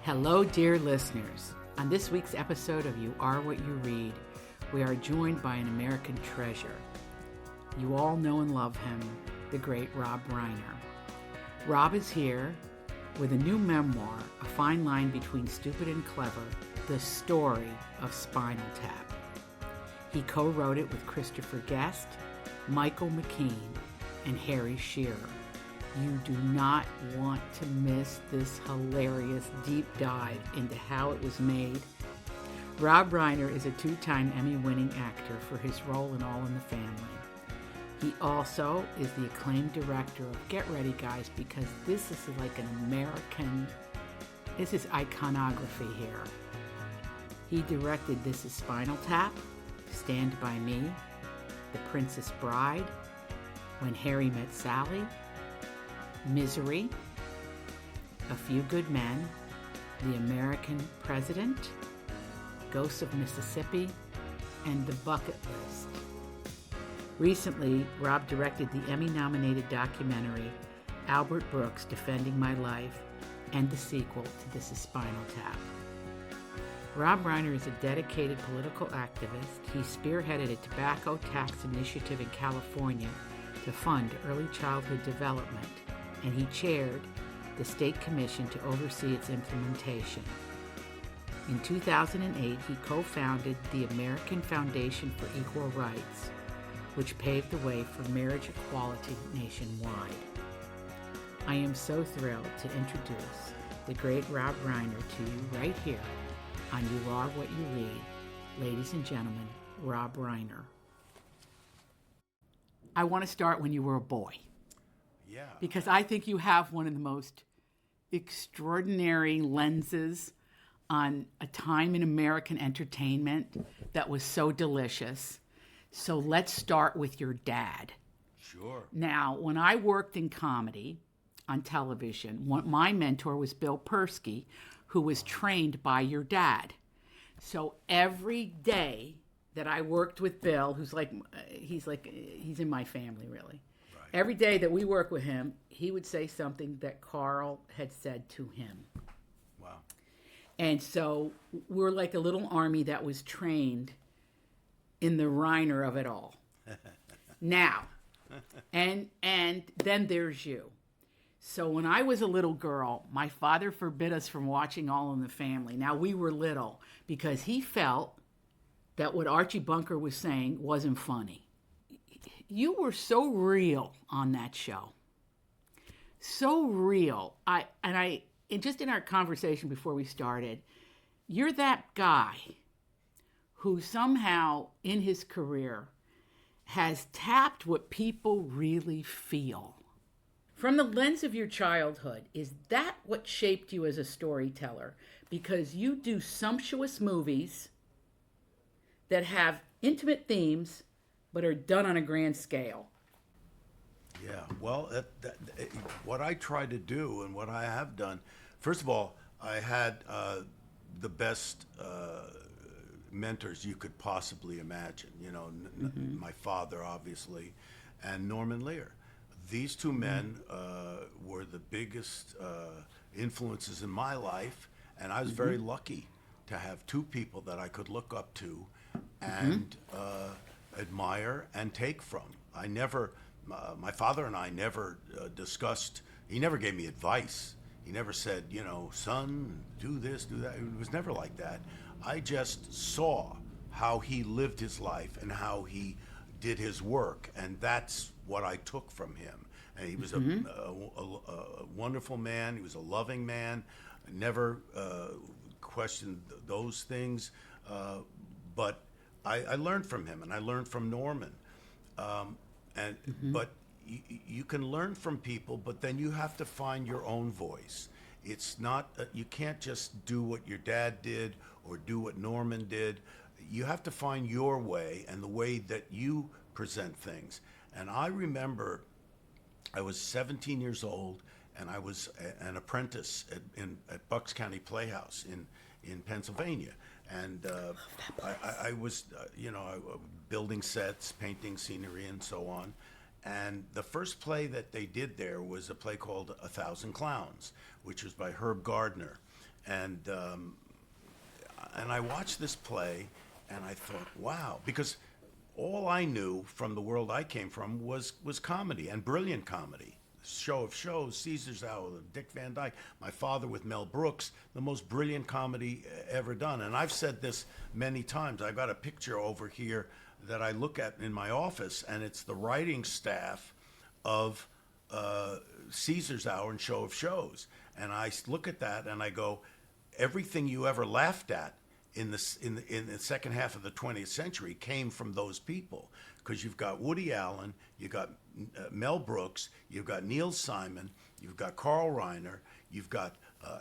Hello, dear listeners. On this week's episode of You Are What You Read, we are joined by an American treasure. You all know and love him, the great Rob Reiner. Rob is here with a new memoir, a fine line between stupid and clever, The Story of Spinal Tap. He co-wrote it with Christopher Guest, Michael McKean, and Harry Shearer. You do not want to miss this hilarious deep dive into how it was made. Rob Reiner is a two-time Emmy-winning actor for his role in All in the Family. He also is the acclaimed director of, get ready guys, because this is like an American, this is iconography here. He directed This Is Spinal Tap, Stand By Me, The Princess Bride, When Harry Met Sally, Misery, A Few Good Men, The American President, Ghosts of Mississippi, and The Bucket List. Recently, Rob directed the Emmy-nominated documentary Albert Brooks Defending My Life and the sequel to This Is Spinal Tap. Rob Reiner is a dedicated political activist. He spearheaded a tobacco tax initiative in California to fund early childhood development, and he chaired the state commission to oversee its implementation. In 2008, he co-founded the American Foundation for Equal Rights, which paved the way for marriage equality nationwide. I am so thrilled to introduce the great Rob Reiner to you right here on You Are What You Read. Ladies and gentlemen, Rob Reiner. I want to start when you were a boy. Yeah. Because I think you have one of the most extraordinary lenses on a time in American entertainment that was so delicious. So let's start with your dad. Sure. Now, when I worked in comedy on television, my mentor was Bill Persky, who was trained by your dad. So every day that I worked with Bill, he's in my family, really. Every day that we work with him, he would say something that Carl had said to him. Wow. And so we're like a little army that was trained in the Reiner of it all. Now, and then there's you. So when I was a little girl, my father forbid us from watching All in the Family. Now, we were little because he felt that what Archie Bunker was saying wasn't funny. You were so real on that show. So real. And just in our conversation before we started, you're that guy who somehow in his career has tapped what people really feel. From the lens of your childhood, is that what shaped you as a storyteller? Because you do sumptuous movies that have intimate themes but are done on a grand scale. Yeah, well, what I try to do and what I have done, first of all, I had the best mentors you could possibly imagine. You know, my father, obviously, and Norman Lear. These two men were the biggest influences in my life, and I was very lucky to have two people that I could look up to and admire and take from. I never, my father and I never discussed, he never gave me advice. He never said, you know, son, do this, do that. It was never like that. I just saw how he lived his life and how he did his work, and that's what I took from him. And he was a wonderful man. He was a loving man. I never questioned those things, but I learned from him, and I learned from Norman. But you can learn from people, but then you have to find your own voice. It's not, you can't just do what your dad did or do what Norman did. You have to find your way and the way that you present things. And I remember I was 17 years old, and I was an apprentice at Bucks County Playhouse in Pennsylvania. And I was, building sets, painting scenery, and so on. And the first play that they did there was a play called 1,000 Clowns, which was by Herb Gardner. And I watched this play, and I thought, wow, because all I knew from the world I came from was comedy, and brilliant comedy. Show of Shows, Caesar's Hour, Dick Van Dyke, My Father with Mel Brooks, the most brilliant comedy ever done. And I've said this many times. I've got a picture over here that I look at in my office, and it's the writing staff of Caesar's Hour and Show of Shows. And I look at that and I go, everything you ever laughed at in the second half of the 20th century came from those people. Because you've got Woody Allen, you've got Mel Brooks, you've got Neil Simon, you've got Carl Reiner, you've got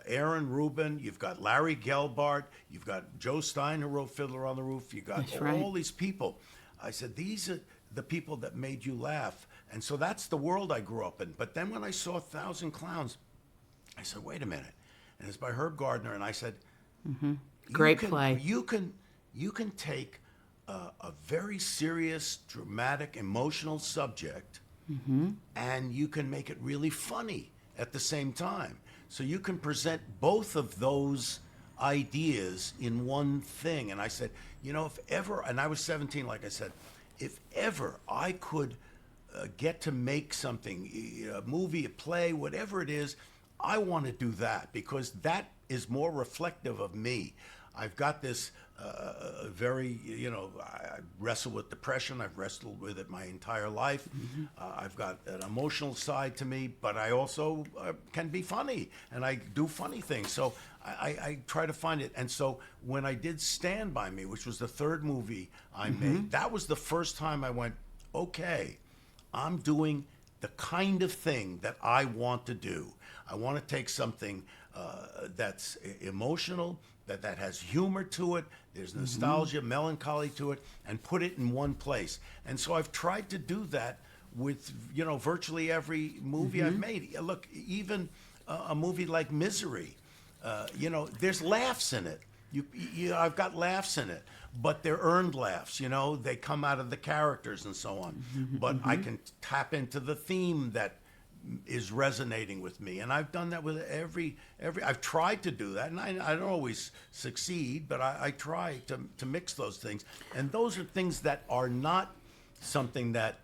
Aaron Rubin, you've got Larry Gelbart, you've got Joe Stein, who wrote Fiddler on the Roof, you've got all these people. I said, these are the people that made you laugh. And so that's the world I grew up in. But then when I saw 1,000 Clowns, I said, wait a minute. And it's by Herb Gardner. And I said, Great play. You can take a very serious, dramatic, emotional subject, and you can make it really funny at the same time. So you can present both of those ideas in one thing. And I said, if ever, and I was 17, like I said, if ever I could get to make something, a movie, a play, whatever it is, I want to do that, because that is more reflective of me. I've got this very, I wrestle with depression. I've wrestled with it my entire life. I've got an emotional side to me, but I also can be funny, and I do funny things. So I try to find it. And so when I did Stand By Me, which was the third movie I made, that was the first time I went, okay, I'm doing the kind of thing that I want to do. I want to take something that's emotional, that has humor to it, there's nostalgia, melancholy to it, and put it in one place. And so I've tried to do that with, virtually every movie I've made. Look, even a movie like Misery, there's laughs in it. I've got laughs in it, but they're earned laughs, they come out of the characters and so on. But I can tap into the theme that is resonating with me, and I've done that with every I've tried to do that, and I don't always succeed, but I try to mix those things. And those are things that are not something that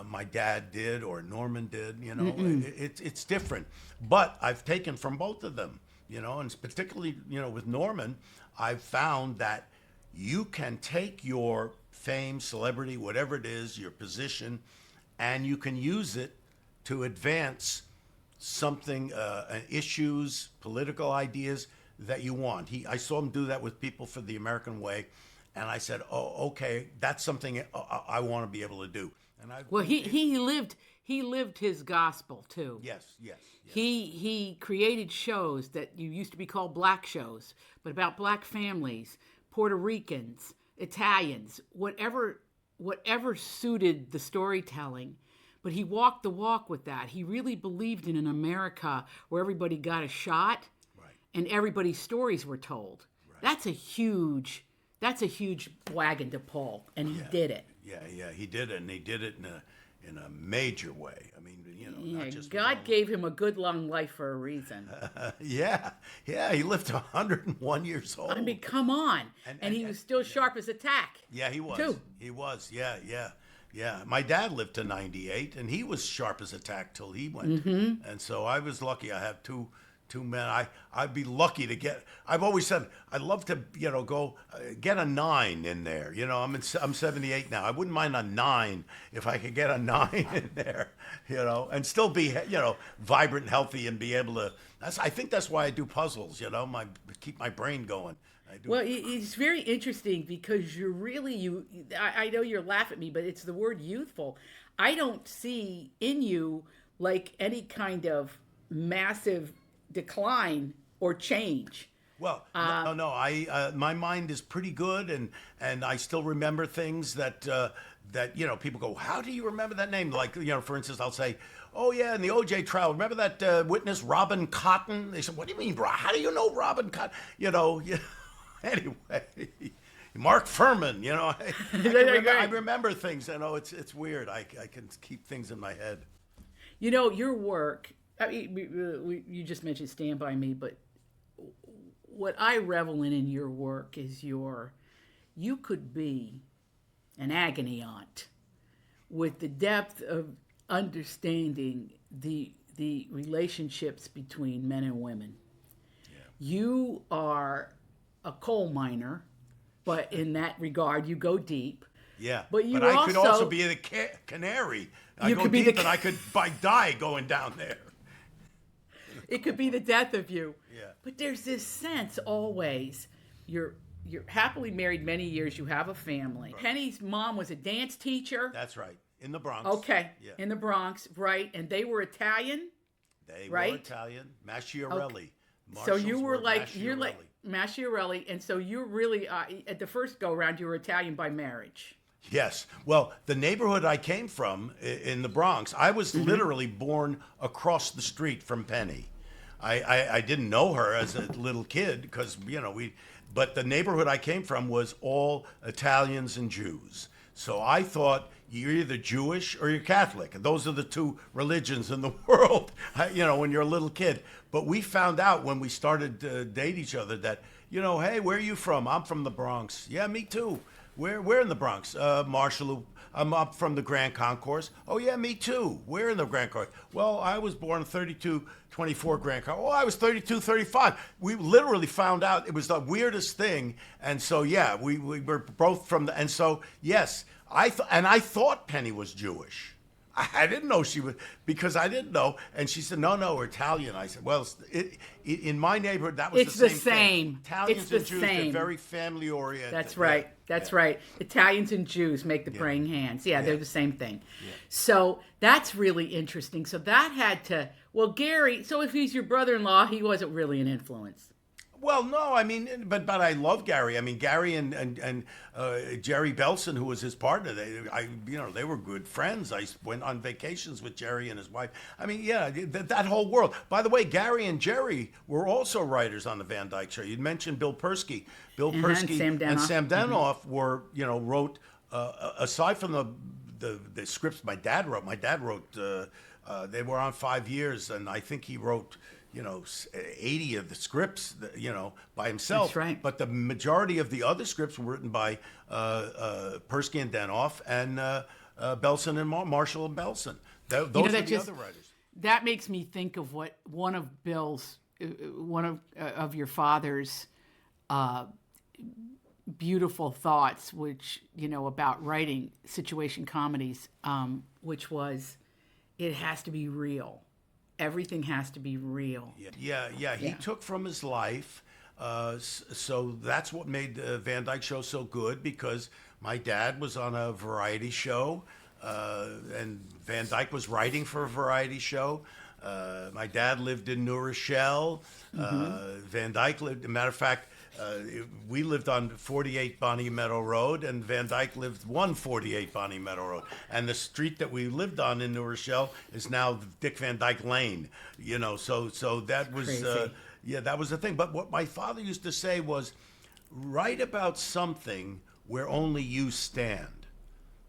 my dad did or Norman did, it's different. But I've taken from both of them, and particularly, with Norman, I've found that you can take your fame, celebrity, whatever it is, your position, and you can use it to advance something, issues, political ideas that you want. I saw him do that with People for the American Way, and I said, "Oh, okay, that's something I want to be able to do." And he lived his gospel too. Yes. He created shows that used to be called black shows, but about black families, Puerto Ricans, Italians, whatever suited the storytelling. But he walked the walk with that. He really believed in an America where everybody got a shot, and everybody's stories were told. Right. That's a huge wagon to pull, and he did it. Yeah, he did it, and he did it in a major way. I mean, not just God gave him a good long life for a reason. Yeah, he lived to 101 years old. I mean, come on, and he was still sharp as a tack. Yeah, he was. Too. He was. Yeah, my dad lived to 98, and he was sharp as a tack till he went. And so I was lucky. I have two men. I'd be lucky to get. I've always said I'd love to, go get a 9 in there. I'm 78 now. I wouldn't mind a 9 if I could get a 9 in there. And still be, vibrant, healthy, and be able to. I think that's why I do puzzles. Keep my brain going. Well, it's very interesting because you're really I know you're laughing at me, but it's the word youthful. I don't see in you like any kind of massive decline or change. Well, no. My mind is pretty good, and I still remember things that people go, how do you remember that name? Like, for instance, I'll say, oh yeah, in the O.J. trial, remember that witness Robin Cotton? They said, what do you mean, how do you know Robin Cotton? Anyway, Mark Furman, I remember things. It's weird. I can keep things in my head. Your work. I mean, you just mentioned Stand By Me, but what I revel in your work is you could be an agony aunt with the depth of understanding the relationships between men and women. Yeah. You are a coal miner, but in that regard, you go deep. Yeah, but I could also be the canary. I go deep, and I could die going down there. It could be the death of you. Yeah. But there's this sense always, you're happily married many years, you have a family. Right. Penny's mom was a dance teacher. That's right. In the Bronx. Okay. Yeah. In the Bronx, right. And they were Italian. They were Italian. Masciarelli. Okay. So you were you're like Masciarelli. And so you're really, at the first go around, you were Italian by marriage. Yes. Well, the neighborhood I came from in the Bronx, I was literally born across the street from Penny. I didn't know her as a little kid because, but the neighborhood I came from was all Italians and Jews. So I thought you're either Jewish or you're Catholic. And those are the two religions in the world, when you're a little kid. But we found out when we started to date each other that, hey, where are you from? I'm from the Bronx. Yeah, me too. We're in the Bronx. Marshall, I'm up from the Grand Concourse. Oh, yeah, me too. We're in the Grand Concourse. Well, I was born in 3224 Grand Concourse. Oh, I was 3235. We literally found out it was the weirdest thing. And so, yeah, we were both from the, and so, yes, I thought Penny was Jewish. I didn't know she was, because I didn't know. And she said, no, we're Italian. I said, well, in my neighborhood, that was the same thing. Italians and Jews, they're very family oriented. That's right. That's right. Italians and Jews make the praying hands. Yeah, they're the same thing. Yeah. So that's really interesting. So that had to, Gary, so if he's your brother-in-law, he wasn't really an influence. Well, no, but I love Gary. Gary and Jerry Belson, who was his partner, they were good friends. I went on vacations with Jerry and his wife. That whole world. By the way, Gary and Jerry were also writers on the Van Dyke Show. You mentioned Bill Persky. Bill Persky and Sam Danoff were, wrote aside from the scripts my dad wrote. My dad wrote. They were on 5 years, and I think he wrote 80 of the scripts, by himself. That's right. But the majority of the other scripts were written by Persky and Danoff and Belson and Marshall and Belson. Those are the other writers. That makes me think of what one of your father's beautiful thoughts, which, about writing situation comedies, which was, it has to be real. Everything has to be real. Yeah. He took from his life. So that's what made the Van Dyke Show so good, because my dad was on a variety show, and Van Dyke was writing for a variety show. My dad lived in New Rochelle. Van Dyke lived, as a matter of fact, we lived on 48 Bonnie Meadow Road, and Van Dyke lived 148 Bonnie Meadow Road. And the street that we lived on in New Rochelle is now Dick Van Dyke Lane. So that was that was the thing. But what my father used to say was, write about something where only you stand,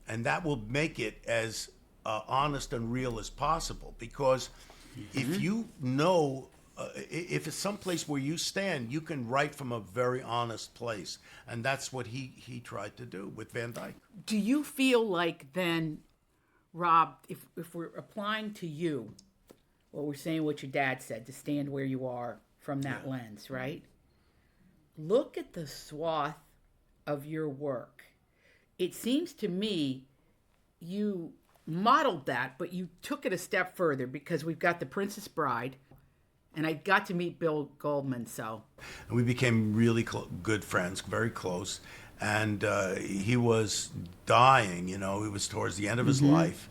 and that will make it as honest and real as possible. Because if you know. If it's someplace where you stand, you can write from a very honest place. And that's what he tried to do with Van Dyke. Do you feel like then, Rob, if we're applying to you, what we're saying what your dad said, to stand where you are from that lens, right? Look at the swath of your work. It seems to me you modeled that, but you took it a step further, because we've got The Princess Bride, and I got to meet Bill Goldman, so. And we became really good friends, very close. And he was dying, he was towards the end of his life.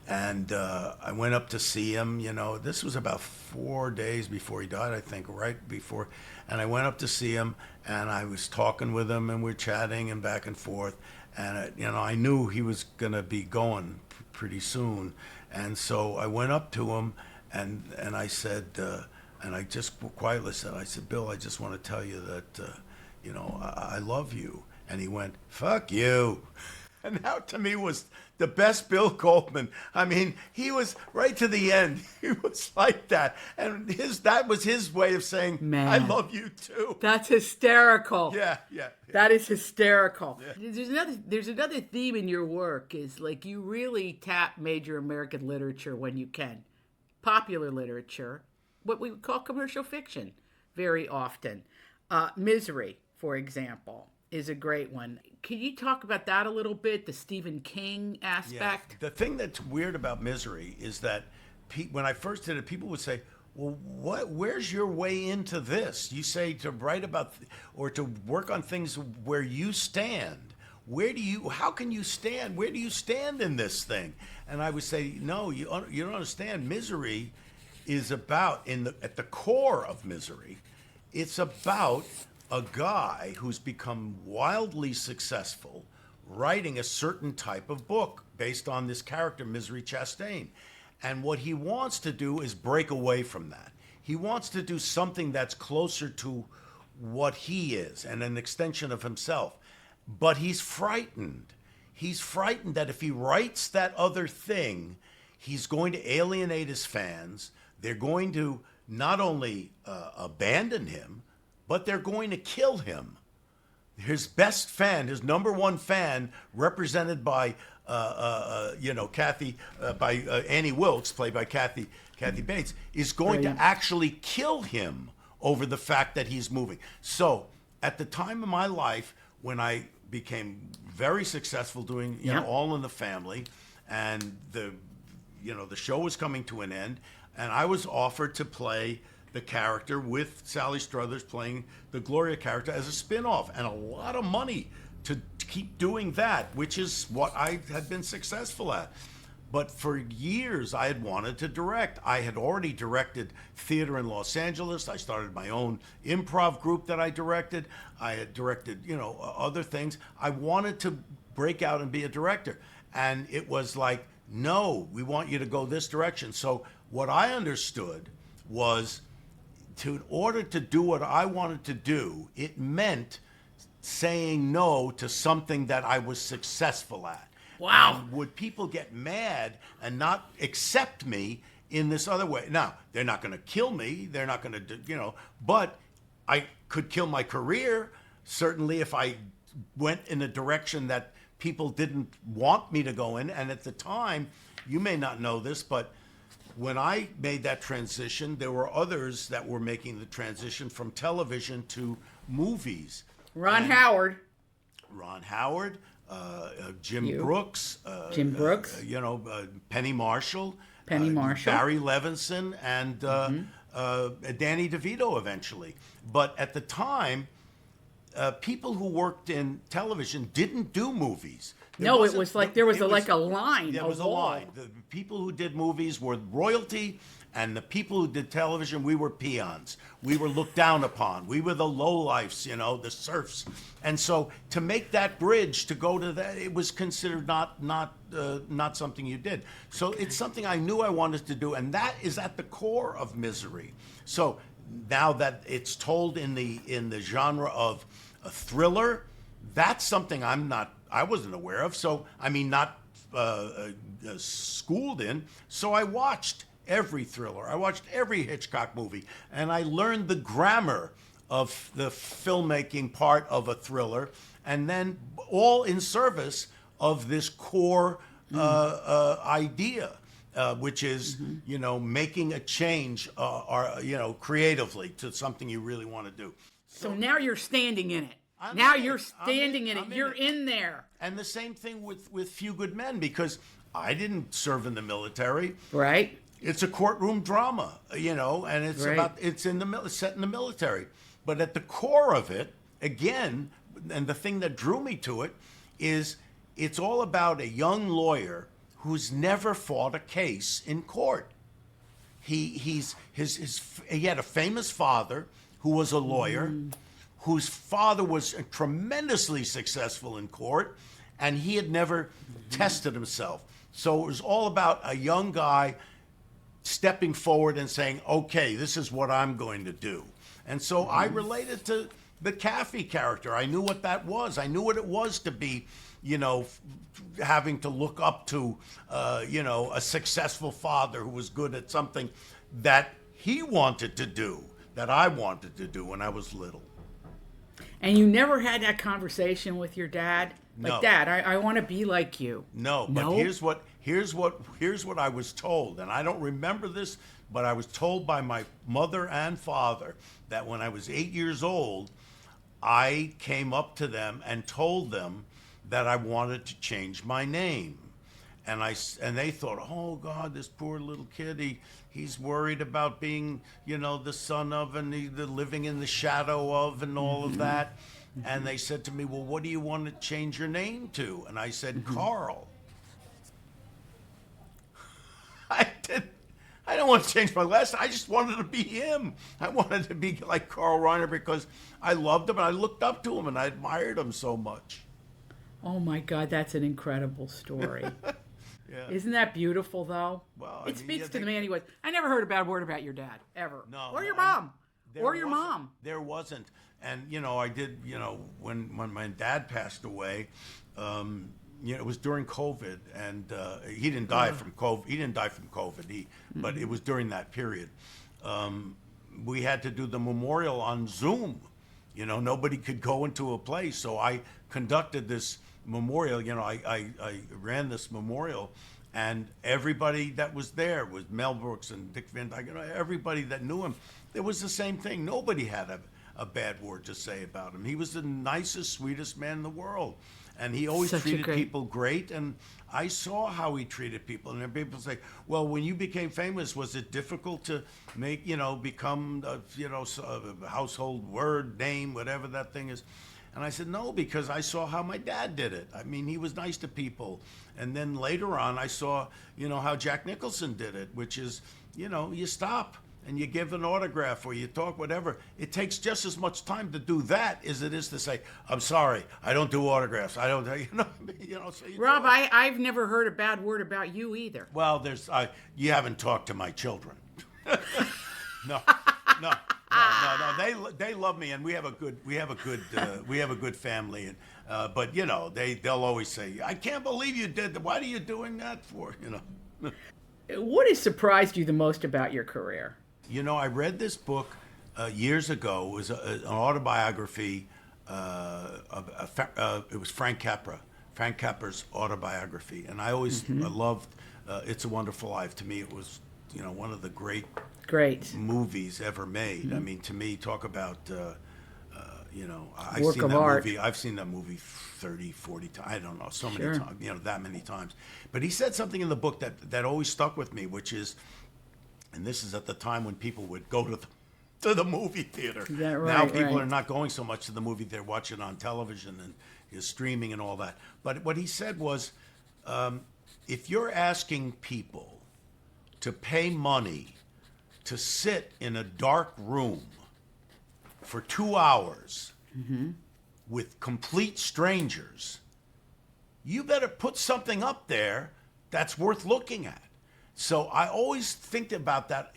And I went up to see him, this was about 4 days before he died, I think, right before. And I went up to see him, and I was talking with him, and we're chatting and back and forth. And, I knew he was going to be going pretty soon. And so I went up to him, and I said, and I just quietly said, Bill, I just want to tell you that, I love you. And he went, fuck you. And that to me was the best Bill Goldman. I mean, he was right to the end. He was like that. And that was his way of saying, Man, I love you too. That's hysterical. Yeah. That is hysterical. Yeah. There's another theme in your work is like you really tap major American literature when you can. Popular literature, what we would call commercial fiction very often. Misery, for example, is a great one. Can you talk about that a little bit, the Stephen King aspect? Yeah. The thing that's weird about Misery is that when I first did it, people would say, well, where's your way into this? You say to write about or to work on things where you stand. How can you stand? Where do you stand in this thing? And I would say, no, you don't understand. Misery is about, at the core of Misery, it's about a guy who's become wildly successful writing a certain type of book based on this character, Misery Chastain. And what he wants to do is break away from that. He wants to do something that's closer to what he is and an extension of himself. But he's frightened. He's frightened that if he writes that other thing, he's going to alienate his fans. They're going to not only abandon him, but they're going to kill him. His best fan, his number one fan, represented by Annie Wilkes, played by Kathy Bates, is going to actually kill him over the fact that he's moving. So at the time of my life when I became very successful doing All in the Family, and the show was coming to an end, and I was offered to play the character with Sally Struthers playing the Gloria character as a spin-off, and a lot of money to keep doing that, which is what I had been successful at. But for years, I had wanted to direct. I had already directed theater in Los Angeles. I started my own improv group that I directed. I had directed, other things. I wanted to break out and be a director. And it was like, no, we want you to go this direction. So what I understood was, in order to do what I wanted to do, it meant saying no to something that I was successful at. Wow. And would people get mad and not accept me in this other way? Now, they're not going to kill me. They're not going to, but I could kill my career, certainly, if I went in a direction that people didn't want me to go in. And at the time, you may not know this, but when I made that transition, there were others that were making the transition from television to movies. Ron Howard, Jim Brooks, Penny Marshall, Barry Levinson, and Danny DeVito eventually. But at the time, people who worked in television didn't do movies. It was like there was a line. There was a line. The people who did movies were royalty, and the people who did television, we were peons. We were looked down upon. We were the lowlifes, the serfs. And so to make that bridge to go to that, it was considered not something you did. So it's something I knew I wanted to do, and that is at the core of Misery. So now that it's told in the genre of a thriller, that's something I wasn't aware of. So not schooled in. So I watched every thriller. I watched every Hitchcock movie, and I learned the grammar of the filmmaking part of a thriller, and then all in service of this core idea, which is making a change creatively to something you really want to do. So now you're standing in it. You're standing in it. You're in there. And the same thing with Few Good Men, because I didn't serve in the military. Right. It's a courtroom drama, and it's set in the military. But at the core of it, again, and the thing that drew me to it is it's all about a young lawyer who's never fought a case in court. He had a famous father who was a lawyer, whose father was tremendously successful in court, and he had never tested himself. So it was all about a young guy stepping forward and saying, okay, this is what I'm going to do. And so I related to the Caffey character. I knew what that was. I knew what it was to be, having to look up to, a successful father who was good at something that he wanted to do, that I wanted to do when I was little. And you never had that conversation with your dad? Like, No. Dad, I want to be like you. No, but here's what I was told, and I don't remember this, but I was told by my mother and father that when I was 8 years old, I came up to them and told them that I wanted to change my name. And they thought, oh God, this poor little kid, he's worried about being, the son of, and the living in the shadow of, and all of that. And they said to me, well, what do you want to change your name to? And I said, Carl. I don't want to change my last name. I just wanted to be him. I wanted to be like Carl Reiner because I loved him and I looked up to him and I admired him so much. Oh my God, that's an incredible story. Yeah. Isn't that beautiful, though? Well, it speaks to the man he was. I never heard a bad word about your dad, ever. No. Or your mom. Or your wasn't. mom. There wasn't. And, I did, when my dad passed away, it was during COVID, and he didn't die from COVID. He didn't die from COVID, but it was during that period. We had to do the memorial on Zoom. Nobody could go into a place, so I conducted this memorial. I ran this memorial, and everybody that was there was Mel Brooks and Dick Van Dyke. Everybody that knew him, it was the same thing. Nobody had a bad word to say about him. He was the nicest, sweetest man in the world. And he always treated people great. And I saw how he treated people. And people say, well, when you became famous, was it difficult to make, become, a household word, name, whatever that thing is? And I said, no, because I saw how my dad did it. I mean, he was nice to people. And then later on, I saw, how Jack Nicholson did it, which is, you stop and you give an autograph or you talk, whatever. It takes just as much time to do that as it is to say, I'm sorry, I don't do autographs. I don't, So Rob, I've never heard a bad word about you either. Well, you haven't talked to my children. No. They love me, and we have a good family. And but they'll always say, I can't believe you did that. What are you doing that for? What has surprised you the most about your career? I read this book years ago. It was an autobiography. It was Frank Capra's autobiography. And I always loved It's a Wonderful Life. To me, it was, one of the great movies ever made. I mean, to me, talk about, I've seen that movie 30, 40 times. I don't know, so many times, that many times. But he said something in the book that always stuck with me, which is, and this is at the time when people would go to the movie theater. Now people are not going so much to the movie; they're watching on television and streaming and all that. But what he said was, if you're asking people to pay money to sit in a dark room for 2 hours with complete strangers, you better put something up there that's worth looking at. So I always think about that.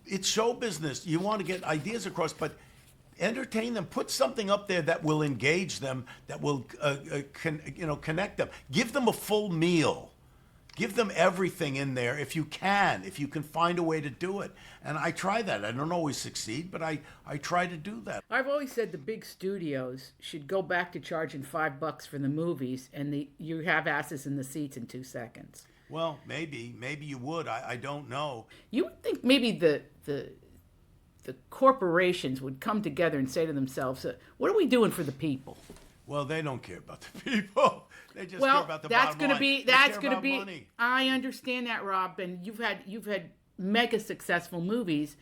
It's show business. You want to get ideas across, but entertain them. Put something up there that will engage them, that will connect them. Give them a full meal. Give them everything in there if you can find a way to do it. And I try that. I don't always succeed, but I try to do that. I've always said the big studios should go back to charging $5 for the movies, and you have asses in the seats in 2 seconds. Well, maybe you would. I don't know. You would think maybe the corporations would come together and say to themselves, what are we doing for the people? Well, they don't care about the people. They just care about the bottom line. That's going to be. Money. I understand that, Rob, and you've had mega successful movies,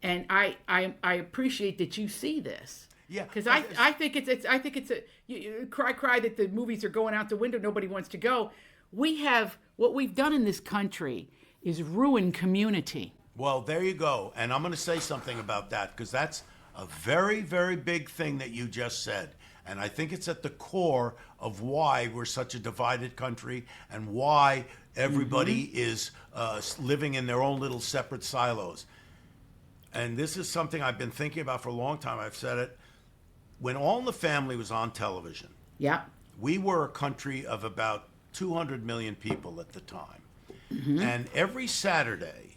and I appreciate that you see this. Yeah, because I think it's you cry that the movies are going out the window. Nobody wants to go. What we've done in this country is ruin community. Well, there you go. And I'm going to say something about that because that's a very, very big thing that you just said. And I think it's at the core of why we're such a divided country and why everybody is living in their own little separate silos. And this is something I've been thinking about for a long time. I've said it. when All in the Family was on television, Yeah. we were a country of about 200 million people at the time. And every Saturday,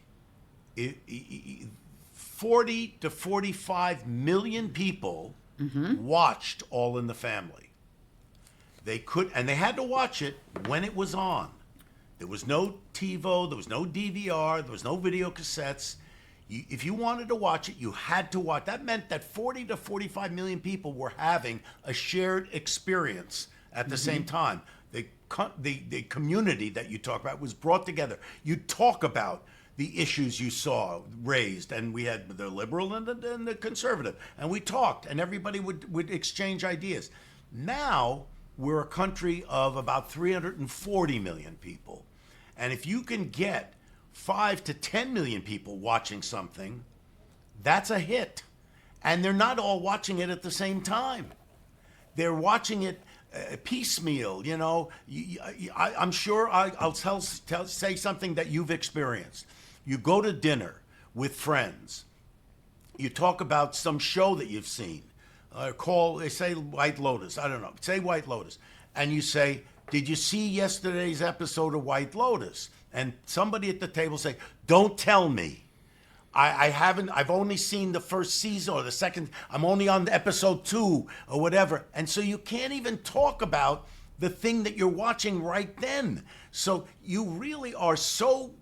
40 to 45 million people watched All in the Family. They had to watch it when it was on. There was no TiVo, there was no DVR, there was no video cassettes. If you wanted to watch it, you had to watch. That meant that 40 to 45 million people were having a shared experience at the same time. The community that you talk about was brought together. You talk about the issues you saw raised, and we had the liberal and the conservative, and we talked, and everybody would exchange ideas. Now we're a country of about 340 million people, and if you can get 5 to 10 million people watching something, that's a hit. And they're not all watching it at the same time. They're watching it piecemeal, you know. I'm sure I'll say something that you've experienced. You go to dinner with friends. You talk about some show that you've seen. They say White Lotus. I don't know. Say White Lotus. And you say, did you see yesterday's episode of White Lotus? And somebody at the table say, don't tell me. I haven't, I've only seen the first season or the second, I'm only on episode 2 or whatever. And so you can't even talk about the thing that you're watching right then. So you really are so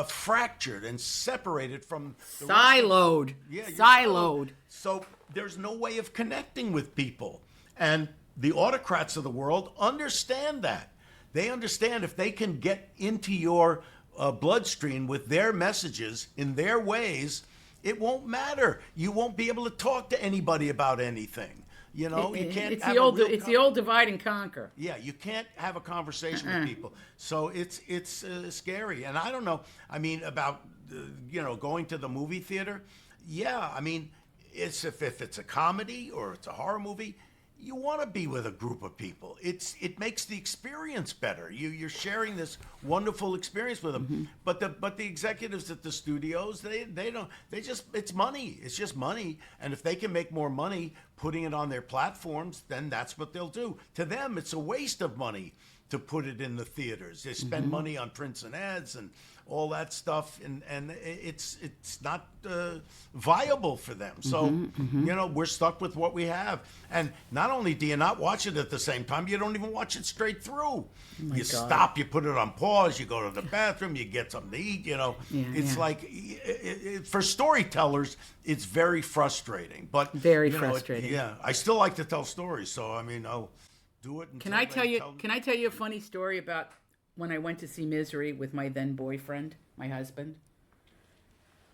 fractured and separated from the Siloed. Siloed. So there's no way of connecting with people. And the autocrats of the world understand that. They understand if they can get into your bloodstream with their messages in their ways, it won't matter. You won't be able to talk to anybody about anything. You know, you can't. It's the old divide and conquer. Yeah, you can't have a conversation with people. So it's scary. And I don't know. I mean, about going to the movie theater. Yeah, I mean, if it's a comedy or it's a horror movie, you want to be with a group of people. It makes the experience better. You're sharing this wonderful experience with them. But the executives at the studios, it's money. It's just money. And if they can make more money putting it on their platforms, then that's what they'll do. To them, it's a waste of money to put it in the theaters. They spend money on prints and ads and all that stuff, and it's not viable for them. So, we're stuck with what we have. And not only do you not watch it at the same time, you don't even watch it straight through. You stop, you put it on pause, you go to the bathroom, you get something to eat, It's like, for storytellers, it's very frustrating. But very frustrating. I still like to tell stories, so I mean, I'll do it. Can I tell you a funny story about when I went to see Misery with my then boyfriend, my husband?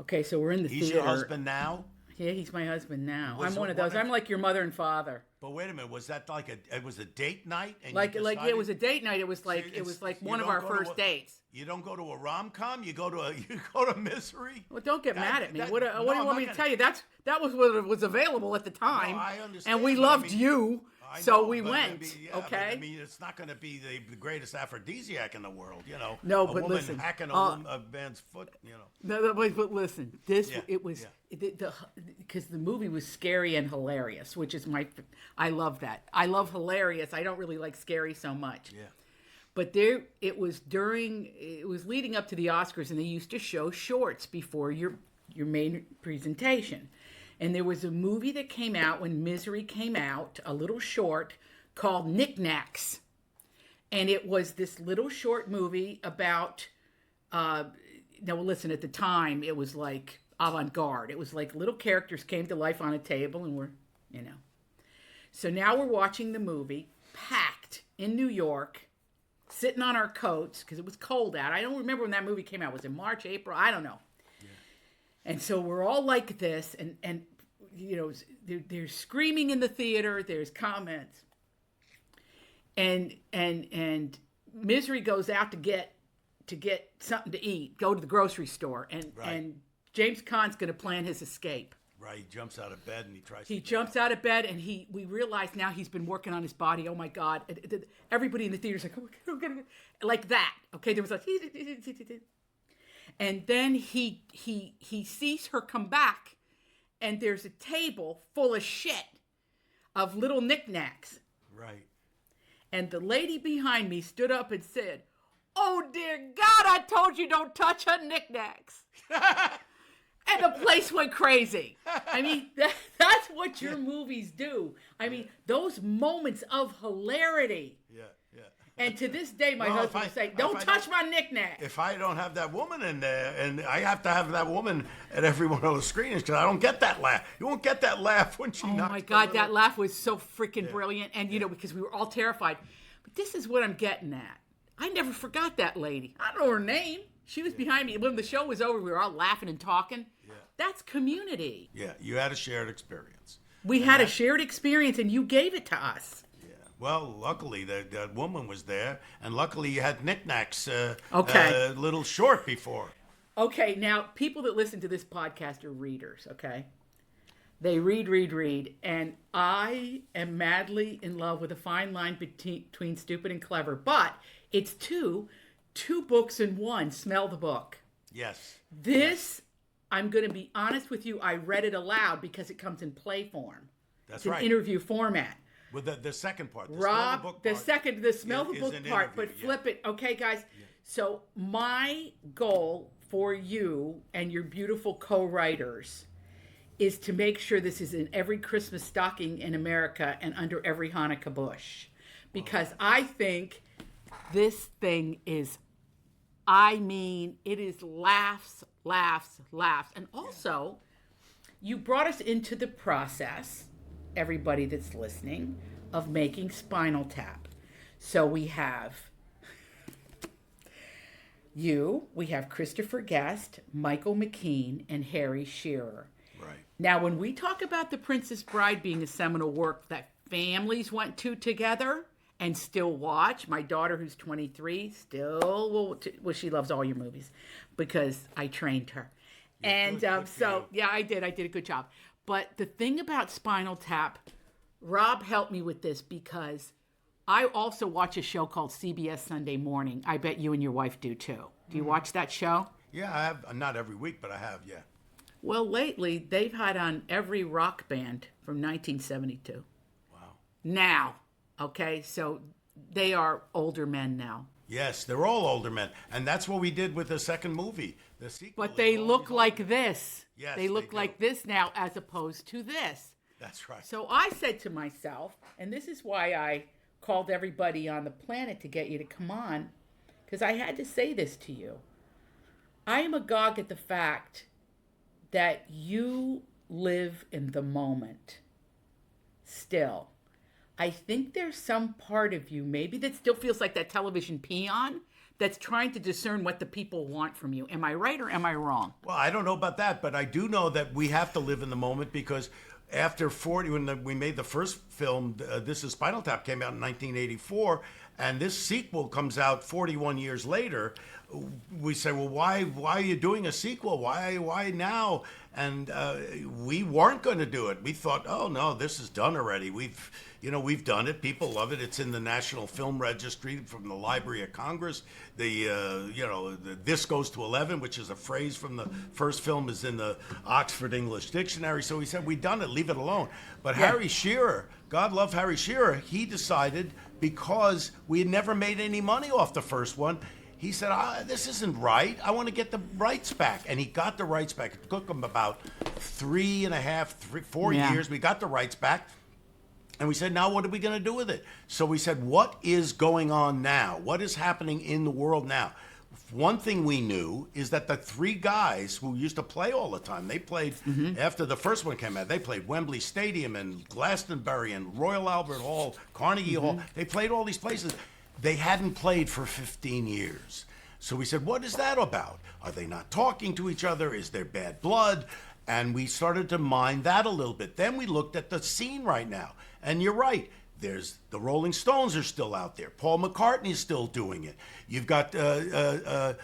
Okay, so we're in the theater. He's your husband now? Yeah, he's my husband now. I'm one of those. I'm like your mother and father. But wait a minute, was that like it was a date night? And it was a date night. It was like one of our first dates. You don't go to a rom-com. You go to Misery. Well, don't get mad at me. What do you want me to tell you? That was what was available at the time. No, I understand. And we loved you. So we went, okay? I mean, it's not going to be the greatest aphrodisiac in the world, No, but listen. A woman hacking a man's foot, No, but listen. It was because the movie was scary and hilarious, which is I love that. I love hilarious. I don't really like scary so much. Yeah. But it was leading up to the Oscars, and they used to show shorts before your main presentation. And there was a movie that came out when Misery came out, a little short called Knickknacks. And it was this little short movie about, now listen, at the time, it was like avant-garde. It was like little characters came to life on a table and were, So now we're watching the movie, packed in New York, sitting on our coats, because it was cold out. I don't remember when that movie came out. Was it March, April? I don't know. And so we're all like this, and they're screaming in the theater. There's comments, and Misery goes out to get something to eat. Go to the grocery store, and James Caan's going to plan his escape. Right, he jumps out of bed and he tries. He jumps out of bed, and we realize now he's been working on his body. Oh my God! Everybody in the theater's like, oh, like that. Okay, there was a. And then he sees her come back, and there's a table full of shit. of little knickknacks. Right. And the lady behind me stood up and said, "Oh, dear God, I told you don't touch her knickknacks." And the place went crazy. I mean, that's what your movies do. I mean, those moments of hilarity. Yeah. And to this day, my husband will say, "Don't touch my knickknack." If I don't have that woman in there, and I have to have that woman at every one of those screenings, because I don't get that laugh. You won't get that laugh when she knocks. Oh, my God, that laugh was so freaking brilliant. And, because we were all terrified. But this is what I'm getting at. I never forgot that lady. I don't know her name. She was behind me. When the show was over, we were all laughing and talking. Yeah. That's community. Yeah, you had a shared experience. We had a shared experience, and you gave it to us. Yeah. Well, luckily, that woman was there, and luckily you had knickknacks a little short before. Okay, now, people that listen to this podcast are readers, okay? They read, and I am madly in love with a fine line between stupid and clever, but it's two books in one. Smell the book. Yes. This, I'm going to be honest with you, I read it aloud because it comes in play form. That's it's an interview format. With the second part, Rob, the smell the book part, but flip it. Okay, guys? Yeah. So my goal for you and your beautiful co-writers is to make sure this is in every Christmas stocking in America and under every Hanukkah bush. Because I think this thing is, it is laughs. And also, you brought us into the process, everybody that's listening, of making Spinal Tap. So we have we have Christopher Guest, Michael McKean, and Harry Shearer. Right. Now, when we talk about The Princess Bride being a seminal work that families went to together and still watch, my daughter, who's 23, still she loves all your movies because I trained her. And I did a good job. But the thing about Spinal Tap, Rob helped me with this because I also watch a show called CBS Sunday Morning. I bet you and your wife do too. Do you watch that show? Yeah, I have. Not every week, but I have, yeah. Well, lately, they've had on every rock band from 1972. Wow. Now, okay, so they are older men now. Yes, they're all older men. And that's what we did with the second movie, the sequel. But they look like this. Yes, they look like this now as opposed to this. That's right. So I said to myself, and this is why I called everybody on the planet to get you to come on, because I had to say this to you. I am agog at the fact that you live in the moment still. I think there's some part of you maybe that still feels like that television peon that's trying to discern what the people want from you. Am I right or am I wrong? Well, I don't know about that, but I do know that we have to live in the moment because after 40, when we made the first film, This Is Spinal Tap, came out in 1984, and this sequel comes out 41 years later, we say, well, why are you doing a sequel? Why now? And we weren't going to do it. We thought, oh no, this is done already. We've done it. People love it. It's in the National Film Registry from the Library of Congress. This goes to 11, which is a phrase from the first film, is in the Oxford English Dictionary. So we said, we've done it. Leave it alone. But yeah. Harry Shearer, God love Harry Shearer, he decided, because we had never made any money off the first one, he said, this isn't right. I want to get the rights back. And he got the rights back. It took him about 4 years. We got the rights back. And we said, now what are we going to do with it? So we said, what is going on now? What is happening in the world now? One thing we knew is that the three guys who used to play all the time, they played, after the first one came out, they played Wembley Stadium and Glastonbury and Royal Albert Hall, Carnegie Hall. They played all these places. They hadn't played for 15 years. So we said, what is that about? Are they not talking to each other? Is there bad blood? And we started to mine that a little bit. Then we looked at the scene right now. And you're right. There's the Rolling Stones are still out there. Paul McCartney's still doing it. You've got the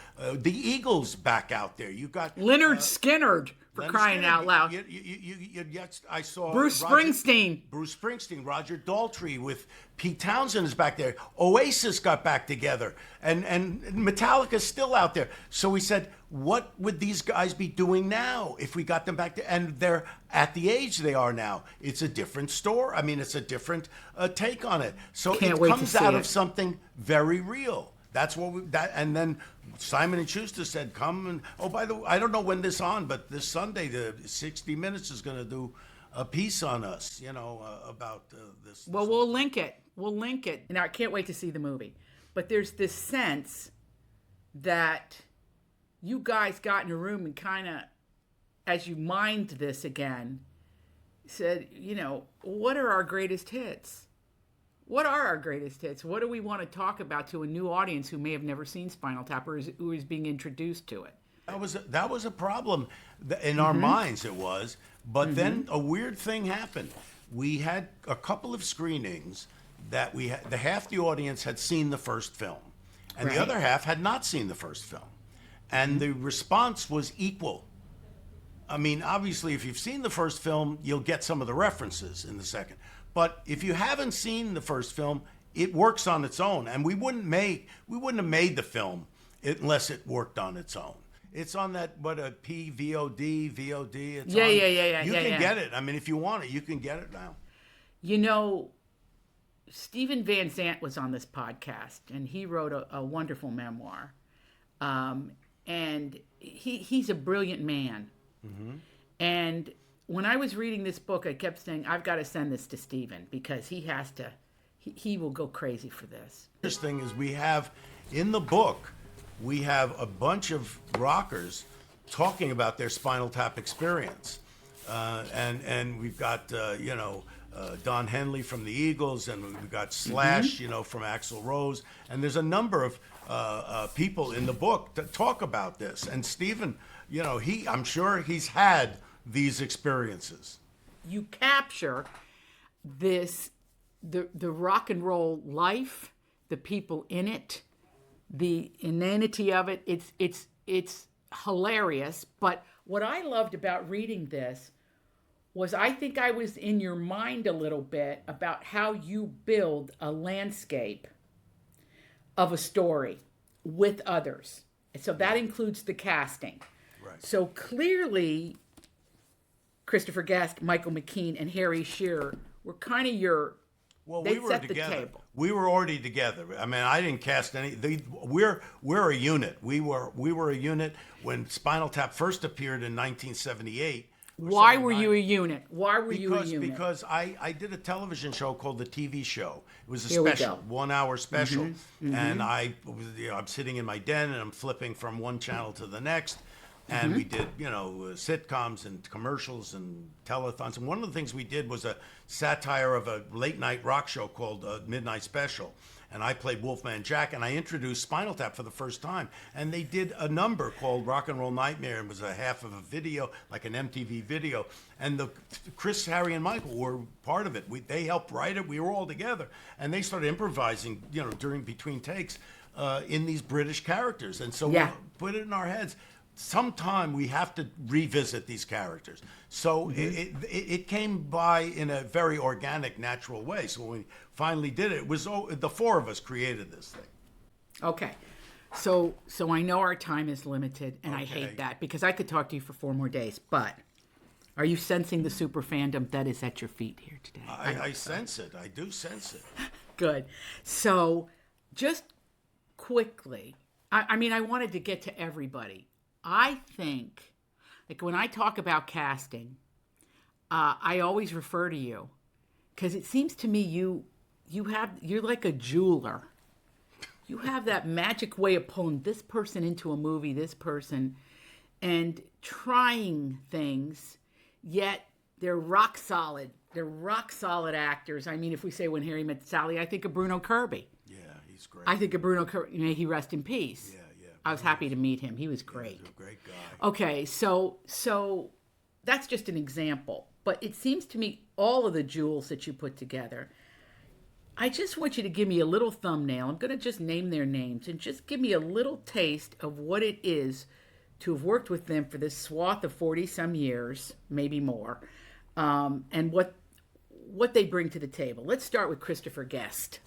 Eagles back out there. You've got Leonard Skinner. For crying out loud. Yes, I saw Bruce Springsteen, Roger Daltrey with Pete Townsend is back there. Oasis got back together, and Metallica's still out there. So we said, what would these guys be doing now if we got them back to? And they're at the age they are now. It's a different story. I mean, it's a different take on it. So it comes out of something very real. That's what and then Simon and Schuster said, come and, oh, by the way, I don't know when this on, but this Sunday, the 60 Minutes is going to do a piece on us, about this. Well, we'll link it. We'll link it. Now, I can't wait to see the movie. But there's this sense that you guys got in a room and kind of, as you mined this again, said, what are our greatest hits? What are our greatest hits? What do we want to talk about to a new audience who may have never seen Spinal Tap or who is being introduced to it? That was a problem in our minds. It was, but then a weird thing happened. We had a couple of screenings that the half the audience had seen the first film, and the other half had not seen the first film, and the response was equal. I mean, obviously, if you've seen the first film, you'll get some of the references in the second. But if you haven't seen the first film, it works on its own, and we wouldn't have made the film unless it worked on its own. It's on that PVOD, VOD. It's yeah. You can get it. I mean, if you want it, you can get it now. Stephen Van Zandt was on this podcast, and he wrote a wonderful memoir, and he's a brilliant man, and when I was reading this book, I kept saying, I've got to send this to Stephen because he will go crazy for this. Interesting is we have, in the book, we have a bunch of rockers talking about their Spinal Tap experience. And we've got, Don Henley from the Eagles, and we've got Slash, from Axl Rose. And there's a number of people in the book that talk about this. And Stephen, I'm sure he's had these experiences. You capture the rock and roll life, the people in it, the inanity of it. It's hilarious. But what I loved about reading this was I think I was in your mind a little bit about how you build a landscape of a story with others. So that includes the casting. Right. So clearly, Christopher Guest, Michael McKean, and Harry Shearer were kind of they set the table. We were already together. I mean, I didn't cast any. We're a unit. We were a unit when Spinal Tap first appeared in 1978. Why were you a unit? Why were you a unit? Because I did a television show called The TV Show. It was a special, 1 hour special. And I'm sitting in my den and I'm flipping from one channel to the next. And we did, sitcoms and commercials and telethons. And one of the things we did was a satire of a late night rock show called Midnight Special. And I played Wolfman Jack, and I introduced Spinal Tap for the first time. And they did a number called Rock and Roll Nightmare. It was a half of a video, like an MTV video. And Chris, Harry, and Michael were part of it. They helped write it. We were all together. And they started improvising, between takes in these British characters. And so we put it in our heads. Sometime we have to revisit these characters. So it came by in a very organic, natural way. So when we finally did it, it was the four of us created this thing. Okay. So I know our time is limited, and I hate that because I could talk to you for 4 more days. But are you sensing the super fandom that is at your feet here today? I sense it. I do sense it. Good. So just quickly, I mean, I wanted to get to everybody. I think, like when I talk about casting, I always refer to you because it seems to me you're like a jeweler. You have that magic way of pulling this person into a movie, this person, and trying things, yet they're rock solid. They're rock solid actors. I mean, if we say When Harry Met Sally, I think of Bruno Kirby. Yeah, he's great. I think of Bruno Kirby. May he rest in peace. Yeah. I was happy to meet him. He was great. He's a great guy. Okay, so that's just an example. But it seems to me all of the jewels that you put together, I just want you to give me a little thumbnail. I'm going to just name their names and just give me a little taste of what it is to have worked with them for this swath of 40-some years, maybe more, and what they bring to the table. Let's start with Christopher Guest.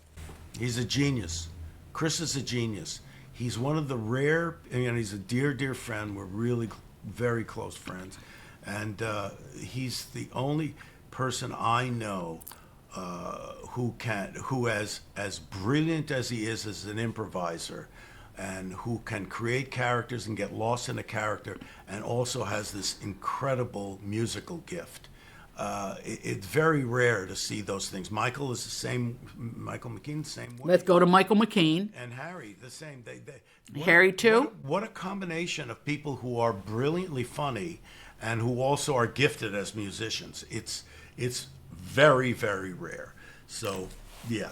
He's a genius. Chris is a genius. He's one of the rare, he's a dear, dear friend. We're really very close friends. And he's the only person I know who as brilliant as he is as an improviser, and who can create characters and get lost in a character, and also has this incredible musical gift. It's very rare to see those things. Michael is the same. Michael McKean, the same way. Let's go to Michael McKean. And Harry, the same. Harry too. What a combination of people who are brilliantly funny and who also are gifted as musicians. It's very, very rare. So yeah,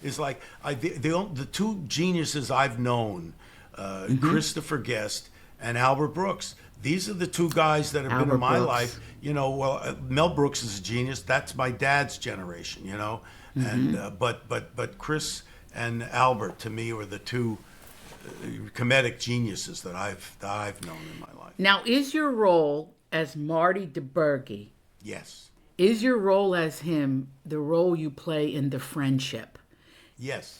it's like the two geniuses I've known, Christopher Guest and Albert Brooks. These are the two guys that have been in my life. Mel Brooks is a genius. That's my dad's generation, And but Chris and Albert, to me, were the two comedic geniuses that I've known in my life. Now, is your role as Marty DeBurghi? Yes. Is your role as him the role you play in The Friendship? Yes.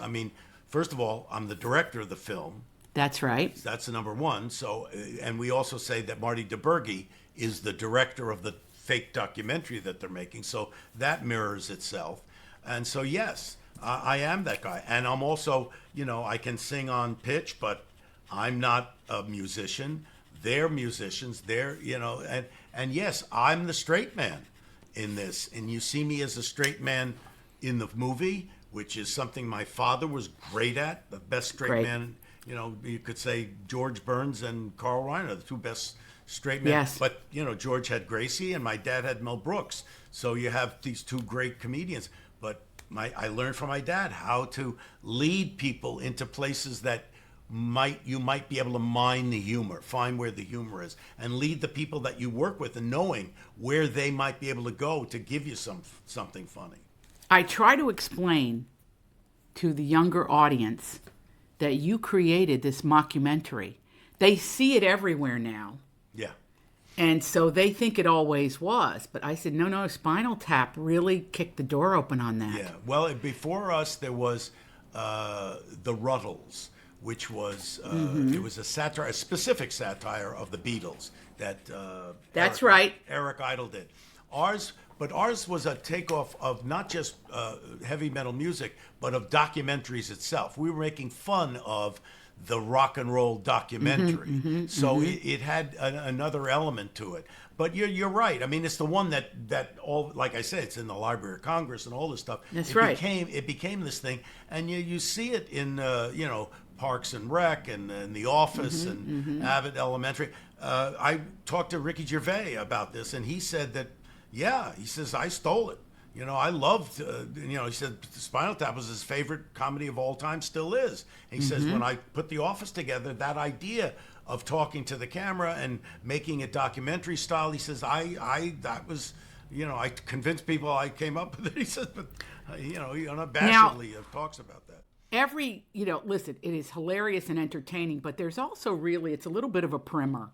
I mean, first of all, I'm the director of the film. That's right. That's the number one. So, and we also say that Marty DeBurghi is the director of the fake documentary that they're making. So that mirrors itself. And so, yes, I am that guy. And I'm also, I can sing on pitch, but I'm not a musician. They're musicians. And yes, I'm the straight man in this. And you see me as a straight man in the movie, which is something my father was great at, the best straight man. You could say George Burns and Carl Reiner, the two best straight men. Yes. But, George had Gracie and my dad had Mel Brooks. So you have these two great comedians. But I learned from my dad how to lead people into places that you might be able to mine the humor, find where the humor is, and lead the people that you work with in knowing where they might be able to go to give you something funny. I try to explain to the younger audience that you created this mockumentary. They see it everywhere now. Yeah. And so they think it always was. But I said, no, Spinal Tap really kicked the door open on that. Yeah. Well, before us, there was The Ruttles, which was it was a specific satire of the Beatles that That's right. Eric Idle did. Ours was a takeoff of not just heavy metal music, but of documentaries itself. We were making fun of the rock and roll documentary, so it had another element to it. But you're right. I mean, it's the one that all, like I said, it's in the Library of Congress and all this stuff. That's right. It became this thing, and you see it in Parks and Rec and The Office and Abbott Elementary. I talked to Ricky Gervais about this, and he said that. Yeah, he says, I stole it. I loved, he said Spinal Tap was his favorite comedy of all time, still is. And he says, when I put The Office together, that idea of talking to the camera and making it documentary style, he says, that was, I convinced people I came up with it. He says, but, he unabashedly talks about that. Listen, it is hilarious and entertaining, but there's also it's a little bit of a primer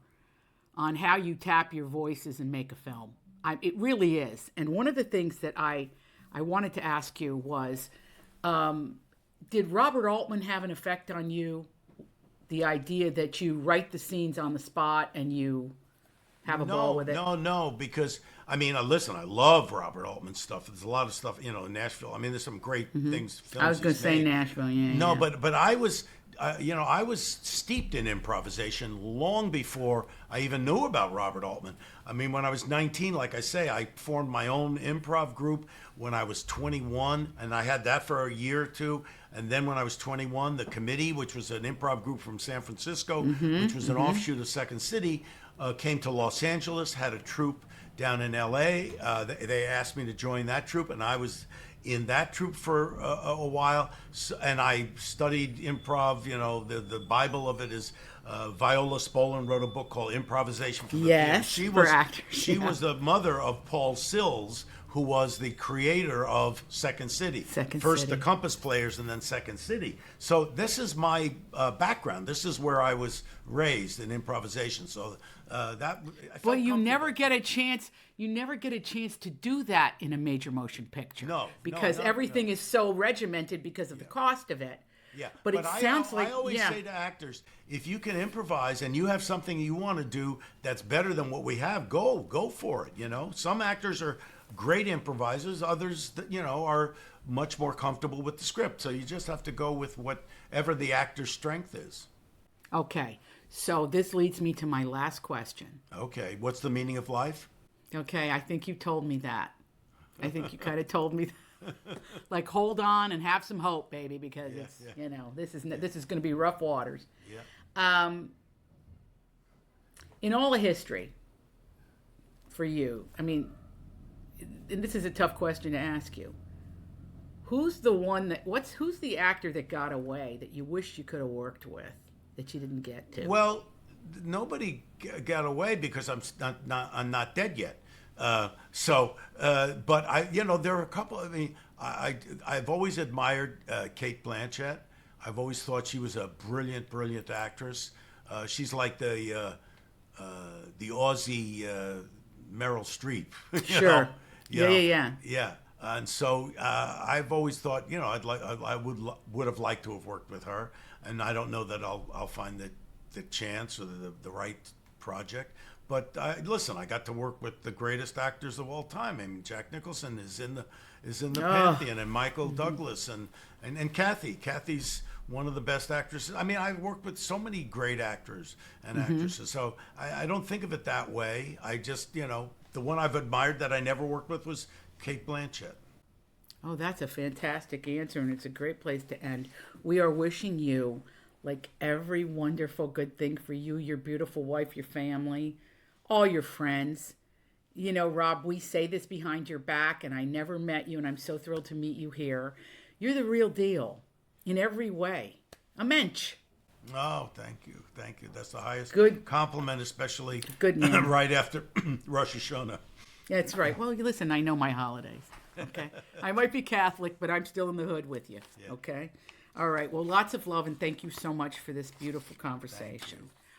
on how you tap your voices and make a film. It really is. And one of the things that I wanted to ask you was, did Robert Altman have an effect on you? The idea that you write the scenes on the spot and you have a ball with it? No, because, listen, I love Robert Altman's stuff. There's a lot of stuff, in Nashville. There's some great things. I was going to say Nashville, yeah. No, yeah. But I was... I was steeped in improvisation long before I even knew about Robert Altman. When I was 19, like I say, I formed my own improv group when I was 21, and I had that for a year or two. And then when I was 21, the Committee, which was an improv group from San Francisco, which was an offshoot of Second City, came to Los Angeles, had a troupe down in L.A. They asked me to join that troupe, and I was in that troupe for a while, and I studied improv. The Bible of it is Viola Spolin wrote a book called Improvisation for the Yes, Theater. for actors. She was the mother of Paul Sills, who was the creator of Second City. First the Compass Players and then Second City. So this is my background. This is where I was raised in improvisation. So that. Well, you never get a chance. You never get a chance to do that in a major motion picture. No, because everything is so regimented because of the cost of it. Yeah, but it sounds like I always say to actors, if you can improvise and you have something you want to do that's better than what we have, go for it. You know, some actors are great improvisers, others are much more comfortable with the script. So you just have to go with whatever the actor's strength is. Okay, so this leads me to my last question. Okay, what's the meaning of life? Okay, I think you told me that. I think you kind of told me that. Like, hold on and have some hope, baby, because this is going to be rough waters. Yeah. In all the history for you, I mean, and this is a tough question to ask you. Who's the actor that got away that you wish you could have worked with that you didn't get to? Well, nobody got away because I'm not dead yet. But there are a couple. I mean, I've always admired Cate Blanchett. I've always thought she was a brilliant actress. She's like the Aussie Meryl Streep. Sure. Yeah. And so I've always thought, I would have liked to have worked with her, and I don't know that I'll find the chance or the right project. But listen, I got to work with the greatest actors of all time. I mean, Jack Nicholson is in the pantheon, and Michael Douglas and Kathy. Kathy's one of the best actresses. I mean, I've worked with so many great actors and actresses. So I don't think of it that way. I just, the one I've admired that I never worked with was Cate Blanchett. Oh, that's a fantastic answer, and it's a great place to end. We are wishing you, like, every wonderful good thing for you, your beautiful wife, your family, all your friends. You know, Rob, we say this behind your back, and I never met you, and I'm so thrilled to meet you here. You're the real deal in every way. A mensch. Oh, thank you. That's the highest compliment, especially good man. Right after Rosh Hashanah. That's right. Well, listen, I know my holidays. Okay, I might be Catholic, but I'm still in the hood with you. Yeah. Okay. All right. Well, lots of love, and thank you so much for this beautiful conversation.